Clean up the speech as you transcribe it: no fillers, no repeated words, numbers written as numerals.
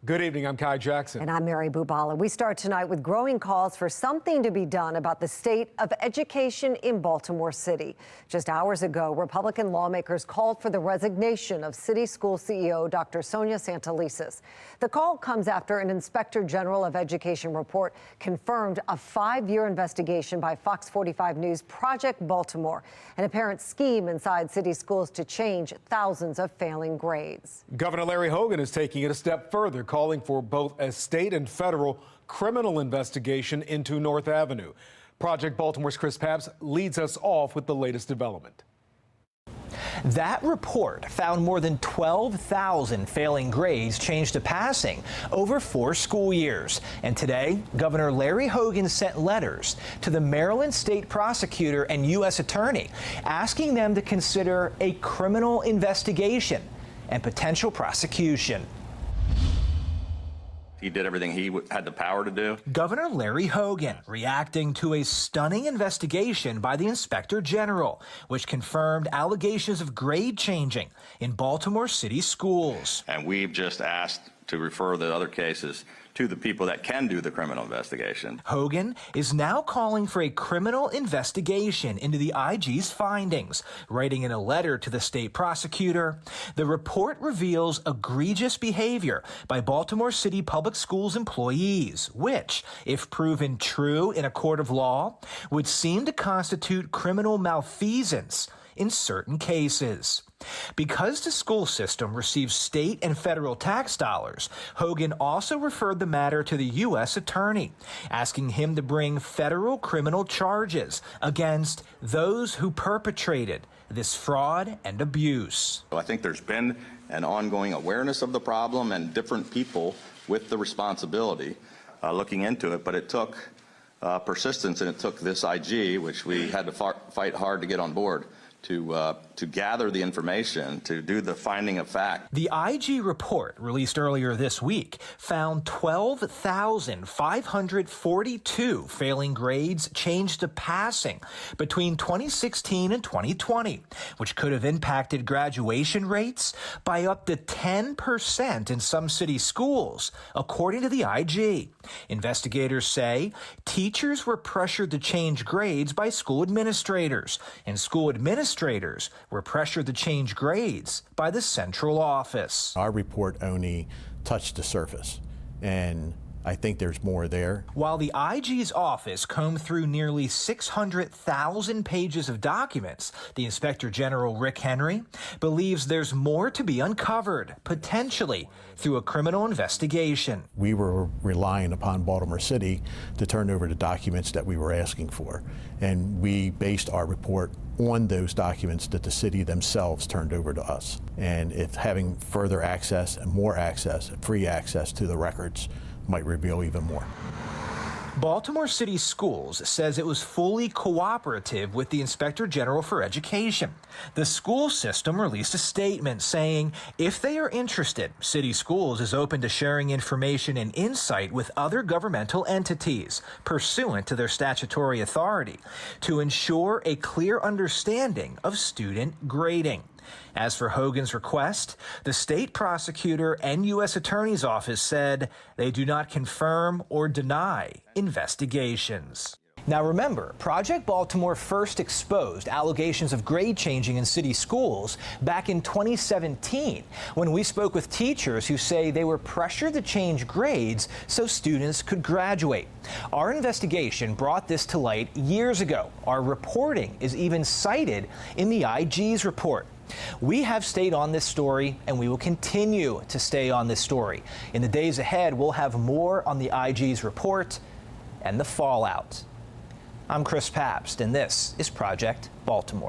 Good evening, I'm Kai Jackson. And I'm Mary Bubala. We start tonight with growing calls for something to be done about the state of education in Baltimore City. Just hours ago, Republican lawmakers called for the resignation of City School CEO Dr. Sonia Santelises. The call comes after an Inspector General of Education report confirmed a 5-year investigation by Fox 45 News Project Baltimore, an apparent scheme inside city schools to change thousands of failing grades. Governor Larry Hogan is taking it a step further, calling for both a state and federal criminal investigation into North Avenue. Project Baltimore's Chris Papps leads us off with the latest development. That report found more than 12,000 failing grades changed to passing over 4 school years. And today, Governor Larry Hogan sent letters to the Maryland State Prosecutor and U.S. Attorney asking them to consider a criminal investigation and potential prosecution. He did everything he had the power to do. Governor Larry Hogan reacting to a stunning investigation by the Inspector General, which confirmed allegations of grade changing in Baltimore City Schools. And we've just asked to refer the other cases to the people that can do the criminal investigation. Hogan is now calling for a criminal investigation into the IG's findings, writing in a letter to the state prosecutor. The report reveals egregious behavior by Baltimore City Public Schools employees, which, if proven true in a court of law, would seem to constitute criminal malfeasance in certain cases. Because the school system receives state and federal tax dollars, Hogan also referred the matter to the U.S. Attorney, asking him to bring federal criminal charges against those who perpetrated this fraud and abuse. I think there's been an ongoing awareness of the problem and different people with the responsibility looking into it, but it took persistence, and it took this IG, which we had to fight hard to get on board, to gather the information, to do the finding of fact. The IG report, released earlier this week, found 12,542 failing grades changed to passing between 2016 and 2020, which could have impacted graduation rates by up to 10% in some city schools, according to the IG. Investigators say teachers were pressured to change grades by school administrators, and school administrators were pressured to change grades by the central office. Our report only touched the surface, and I think there's more there. While the IG's office combed through nearly 600,000 pages of documents, the Inspector General, Rick Henry, believes there's more to be uncovered, potentially through a criminal investigation. We were relying upon Baltimore City to turn over the documents that we were asking for, and we based our report on those documents that the city themselves turned over to us. And if having further access and more access, free access to the records, might reveal even more. Baltimore City Schools says it was fully cooperative with the Inspector General for Education. The school system released a statement saying if they are interested, City Schools is open to sharing information and insight with other governmental entities pursuant to their statutory authority to ensure a clear understanding of student grading. As for Hogan's request, the state prosecutor and U.S. Attorney's Office said they do not confirm or deny investigations. Now remember, Project Baltimore first exposed allegations of grade changing in city schools back in 2017, when we spoke with teachers who say they were pressured to change grades so students could graduate. Our investigation brought this to light years ago. Our reporting is even cited in the IG's report. We have stayed on this story, and we will continue to stay on this story. In the days ahead, we'll have more on the IG's report and the fallout. I'm Chris Papps, and this is Project Baltimore.